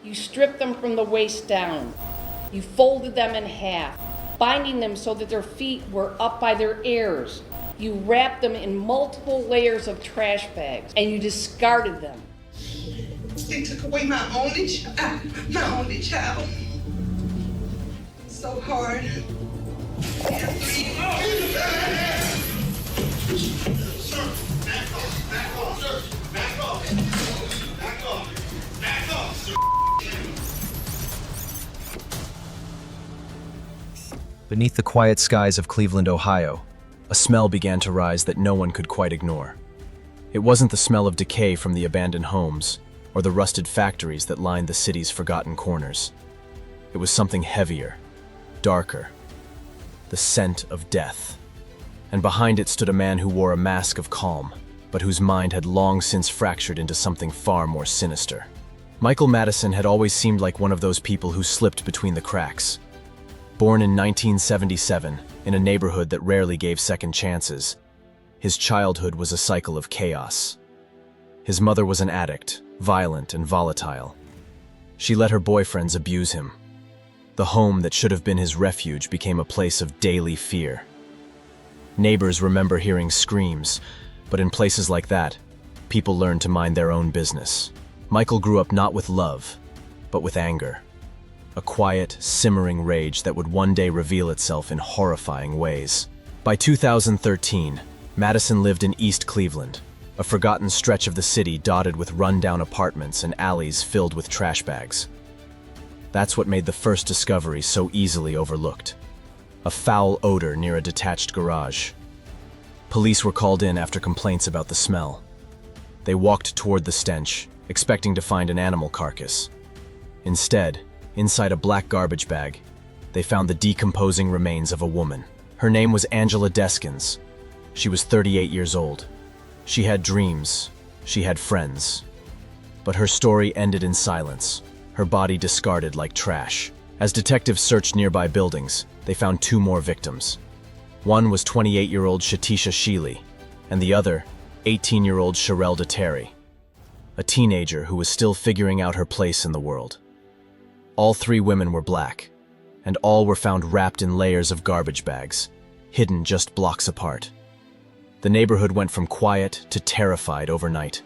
You stripped them from the waist down. You folded them in half, binding them so that their feet were up by their ears. You wrapped them in multiple layers of trash bags, and you discarded them. They took away my only child. So hard. Beneath the quiet skies of Cleveland, Ohio, a smell began to rise that no one could quite ignore. It wasn't the smell of decay from the abandoned homes or the rusted factories that lined the city's forgotten corners. It was something heavier, darker, the scent of death. And behind it stood a man who wore a mask of calm, but whose mind had long since fractured into something far more sinister. Michael Madison had always seemed like one of those people who slipped between the cracks. Born in 1977, in a neighborhood that rarely gave second chances, his childhood was a cycle of chaos. His mother was an addict, violent and volatile. She let her boyfriends abuse him. The home that should have been his refuge became a place of daily fear. Neighbors remember hearing screams, but in places like that, people learned to mind their own business. Michael grew up not with love, but with anger. A quiet, simmering rage that would one day reveal itself in horrifying ways. By 2013, Madison lived in East Cleveland, a forgotten stretch of the city dotted with run-down apartments and alleys filled with trash bags. That's what made the first discovery so easily overlooked. A foul odor near a detached garage. Police were called in after complaints about the smell. They walked toward the stench, expecting to find an animal carcass. Instead, inside a black garbage bag, they found the decomposing remains of a woman. Her name was Angela Deskins. She was 38 years old. She had dreams. She had friends. But her story ended in silence, her body discarded like trash. As detectives searched nearby buildings, they found two more victims. One was 28-year-old Shatisha Sheely, and the other, 18-year-old Sherelda Terry, a teenager who was still figuring out her place in the world. All three women were black, and all were found wrapped in layers of garbage bags, hidden just blocks apart. The neighborhood went from quiet to terrified overnight.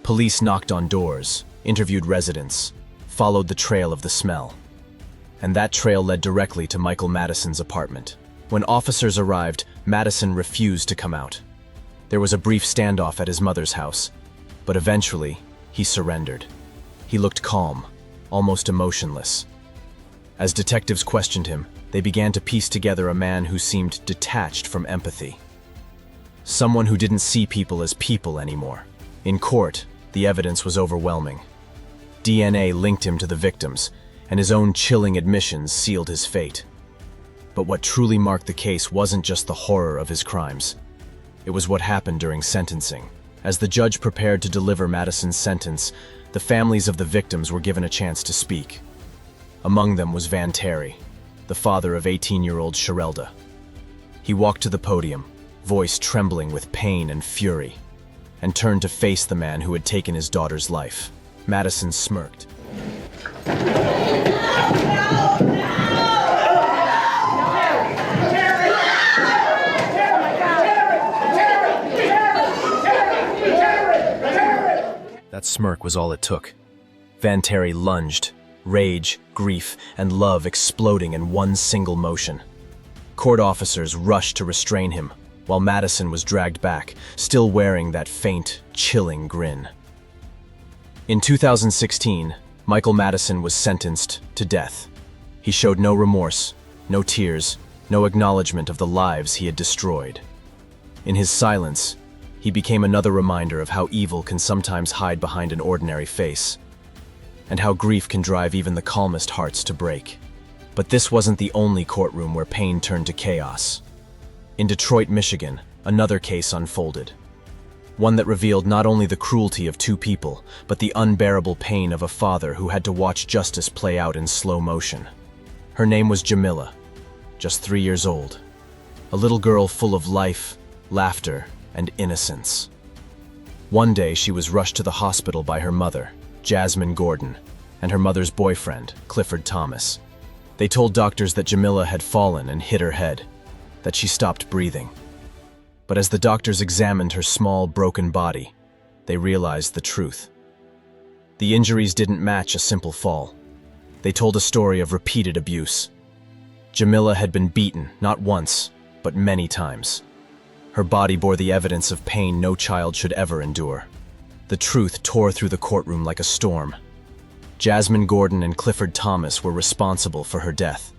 Police knocked on doors, interviewed residents, followed the trail of the smell. And that trail led directly to Michael Madison's apartment. When officers arrived, Madison refused to come out. There was a brief standoff at his mother's house, but eventually, he surrendered. He looked calm, almost emotionless. As detectives questioned him, they began to piece together a man who seemed detached from empathy. Someone who didn't see people as people anymore. In court, the evidence was overwhelming. DNA linked him to the victims, and his own chilling admissions sealed his fate. But what truly marked the case wasn't just the horror of his crimes. It was what happened during sentencing. As the judge prepared to deliver Madison's sentence, the families of the victims were given a chance to speak. Among them was Van Terry, the father of 18-year-old Sherelda. He walked to the podium, voice trembling with pain and fury, and turned to face the man who had taken his daughter's life. Madison smirked. That smirk was all it took. Van Terry lunged, rage, grief, and love exploding in one single motion. Court officers rushed to restrain him, while Madison was dragged back, still wearing that faint, chilling grin. In 2016, Michael Madison was sentenced to death. He showed no remorse, no tears, no acknowledgement of the lives he had destroyed. In his silence, he became another reminder of how evil can sometimes hide behind an ordinary face, and how grief can drive even the calmest hearts to break. But this wasn't the only courtroom where pain turned to chaos. In Detroit, Michigan, another case unfolded. One that revealed not only the cruelty of two people, but the unbearable pain of a father who had to watch justice play out in slow motion. Her name was Jamila, just 3 years old. A little girl full of life, laughter, and innocence. One day she was rushed to the hospital by her mother, Jasmine Gordon, and her mother's boyfriend, Clifford Thomas. They told doctors that Jamila had fallen and hit her head, that she stopped breathing. But as the doctors examined her small, broken body, they realized the truth. The injuries didn't match a simple fall. They told a story of repeated abuse. Jamila had been beaten, not once, but many times. Her body bore the evidence of pain no child should ever endure. The truth tore through the courtroom like a storm. Jasmine Gordon and Clifford Thomas were responsible for her death.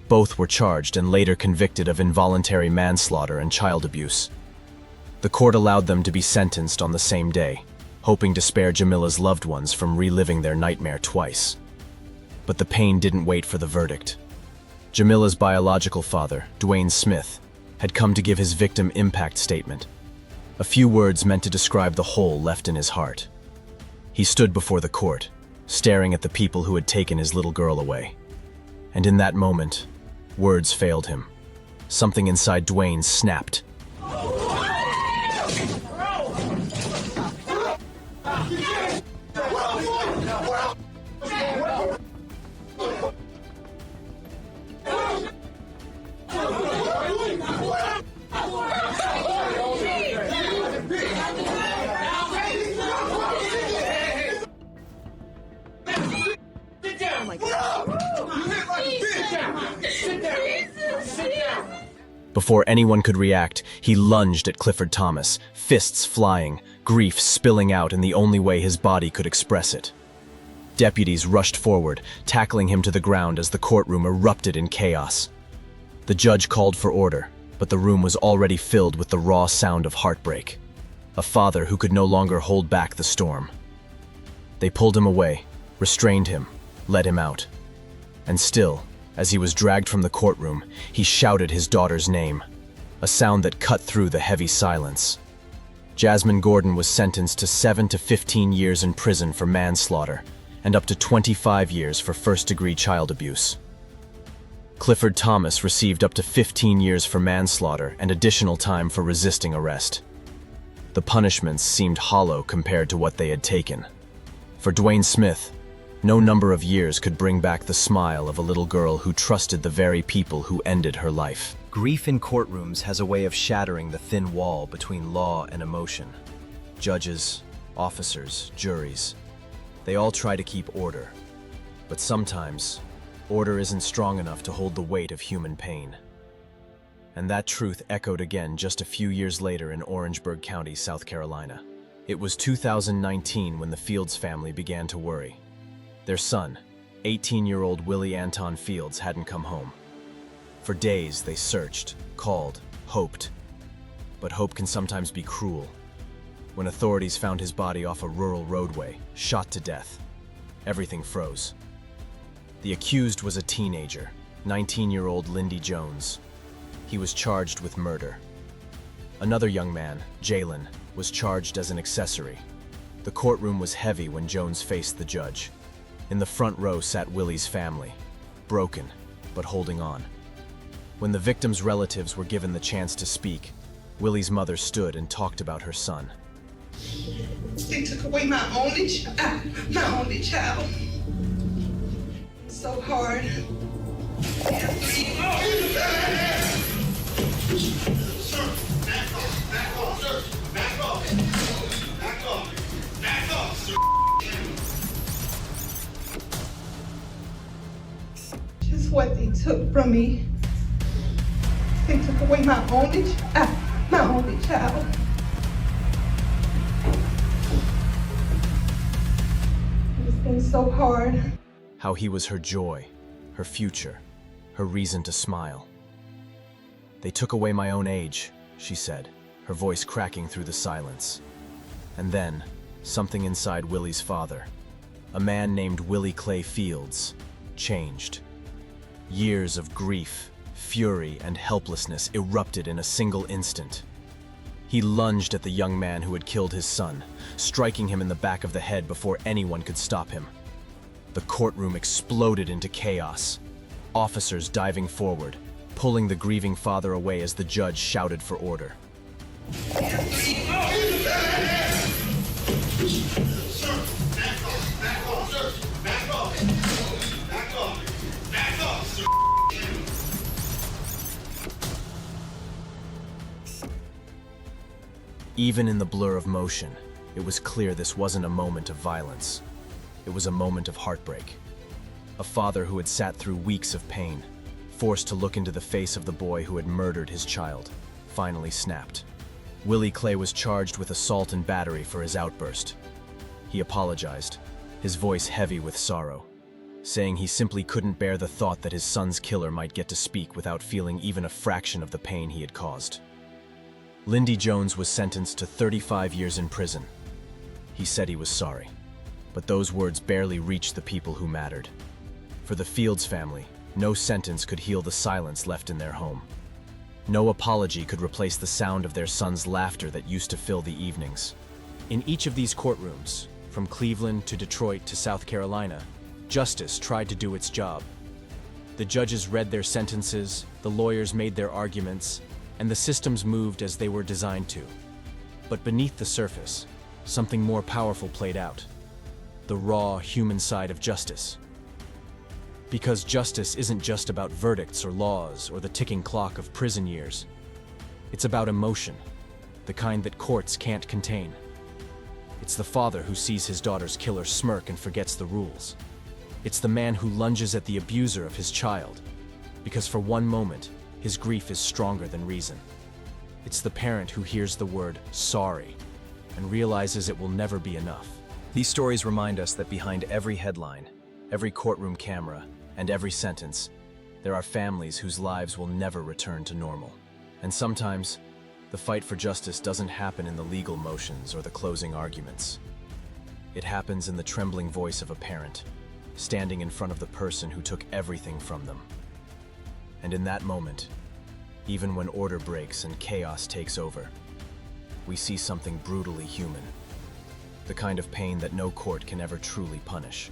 Both were charged and later convicted of involuntary manslaughter and child abuse. The court allowed them to be sentenced on the same day, hoping to spare Jamila's loved ones from reliving their nightmare twice. But the pain didn't wait for the verdict. Jamila's biological father, Dwayne Smith, had come to give his victim impact statement, a few words meant to describe the hole left in his heart. He stood before the court, staring at the people who had taken his little girl away. And in that moment, words failed him. Something inside Dwayne snapped. Before anyone could react, he lunged at Clifford Thomas, fists flying, grief spilling out in the only way his body could express it. Deputies rushed forward, tackling him to the ground as the courtroom erupted in chaos. The judge called for order, but the room was already filled with the raw sound of heartbreak. A father who could no longer hold back the storm. They pulled him away, restrained him, led him out. And still, as he was dragged from the courtroom, he shouted his daughter's name, a sound that cut through the heavy silence. Jasmine Gordon was sentenced to 7 to 15 years in prison for manslaughter and up to 25 years for first-degree child abuse. Clifford Thomas received up to 15 years for manslaughter and additional time for resisting arrest. The punishments seemed hollow compared to what they had taken. For Dwayne Smith, no number of years could bring back the smile of a little girl who trusted the very people who ended her life. Grief in courtrooms has a way of shattering the thin wall between law and emotion. Judges, officers, juries, they all try to keep order. But sometimes, order isn't strong enough to hold the weight of human pain. And that truth echoed again just a few years later in Orangeburg County, South Carolina. It was 2019 when the Fields family began to worry. Their son, 18-year-old Willie Anton Fields, hadn't come home. For days, they searched, called, hoped. But hope can sometimes be cruel. When authorities found his body off a rural roadway, shot to death, everything froze. The accused was a teenager, 19-year-old Lindy Jones. He was charged with murder. Another young man, Jalen, was charged as an accessory. The courtroom was heavy when Jones faced the judge. In the front row sat Willie's family, broken, but holding on. When the victim's relatives were given the chance to speak, Willie's mother stood and talked about her son. They took away my only child. So hard. Sir, back off, sir. Back off, sir. Just what they took from me. They took away my only child. It's been so hard. How he was her joy, her future, her reason to smile. They took away my own age, she said, her voice cracking through the silence. And then, something inside Willie's father, a man named Willie Clay Fields, changed. Years of grief, fury, and helplessness erupted in a single instant. He lunged at the young man who had killed his son, striking him in the back of the head before anyone could stop him. The courtroom exploded into chaos. officers diving forward, pulling the grieving father away as the judge shouted for order. Sir, back off, back off, sir, back off, back off, back off, sir. Even in the blur of motion, it was clear this wasn't a moment of violence. It was a moment of heartbreak. A father who had sat through weeks of pain, forced to look into the face of the boy who had murdered his child, finally snapped. Willie Clay was charged with assault and battery for his outburst. He apologized, his voice heavy with sorrow, saying he simply couldn't bear the thought that his son's killer might get to speak without feeling even a fraction of the pain he had caused. Lindy Jones was sentenced to 35 years in prison. He said he was sorry, but those words barely reached the people who mattered. For the Fields family, no sentence could heal the silence left in their home. No apology could replace the sound of their son's laughter that used to fill the evenings. In each of these courtrooms, from Cleveland to Detroit to South Carolina, justice tried to do its job. The judges read their sentences, the lawyers made their arguments, and the systems moved as they were designed to. But beneath the surface, something more powerful played out. The raw, human side of justice. Because justice isn't just about verdicts or laws or the ticking clock of prison years. It's about emotion, the kind that courts can't contain. It's the father who sees his daughter's killer smirk and forgets the rules. It's the man who lunges at the abuser of his child, because for one moment, his grief is stronger than reason. It's the parent who hears the word sorry and realizes it will never be enough. These stories remind us that behind every headline, every courtroom camera, and every sentence, there are families whose lives will never return to normal. And sometimes, the fight for justice doesn't happen in the legal motions or the closing arguments. It happens in the trembling voice of a parent, standing in front of the person who took everything from them. And in that moment, even when order breaks and chaos takes over, we see something brutally human, the kind of pain that no court can ever truly punish.